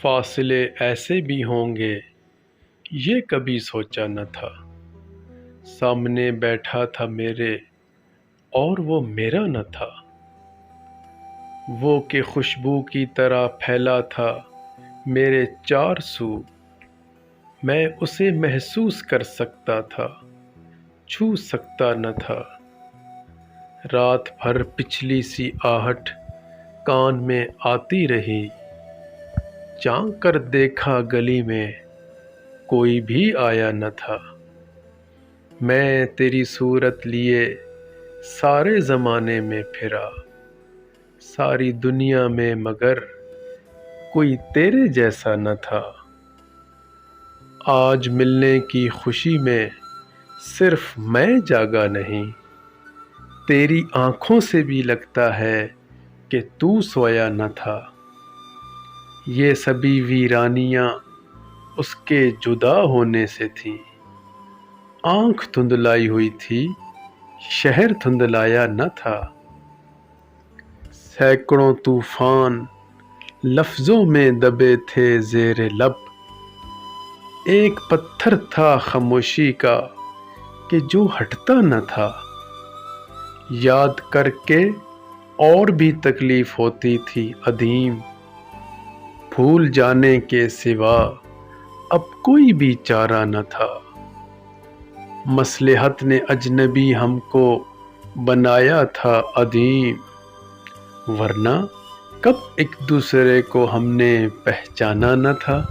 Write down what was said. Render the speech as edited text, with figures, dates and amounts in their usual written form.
فاصلے ایسے بھی ہوں گے یہ کبھی سوچا نہ تھا۔ سامنے بیٹھا تھا میرے اور وہ میرا نہ تھا، وہ کہ خوشبو کی طرح پھیلا تھا میرے چار سو۔ میں اسے محسوس کر سکتا تھا، چھو سکتا نہ تھا۔ رات بھر پچھلی سی آہٹ کان میں آتی رہی، جھانک کر دیکھا گلی میں کوئی بھی آیا نہ تھا۔ میں تیری صورت لیے سارے زمانے میں پھرا، ساری دنیا میں مگر کوئی تیرے جیسا نہ تھا۔ آج ملنے کی خوشی میں صرف میں جاگا نہیں، تیری آنکھوں سے بھی لگتا ہے کہ تو سویا نہ تھا۔ یہ سبھی ویرانیاں اس کے جدا ہونے سے تھیں، آنکھ دھندلائی ہوئی تھی، شہر دھندلایا نہ تھا۔ سینکڑوں طوفان لفظوں میں دبے تھے زیر لب، ایک پتھر تھا خاموشی کا کہ جو ہٹتا نہ تھا۔ یاد کر کے اور بھی تکلیف ہوتی تھی عظیم، بھول جانے کے سوا اب کوئی بھی چارہ نہ تھا۔ مصلحت نے اجنبی ہم کو بنایا تھا عدیم، ورنہ کب ایک دوسرے کو ہم نے پہچانا نہ تھا۔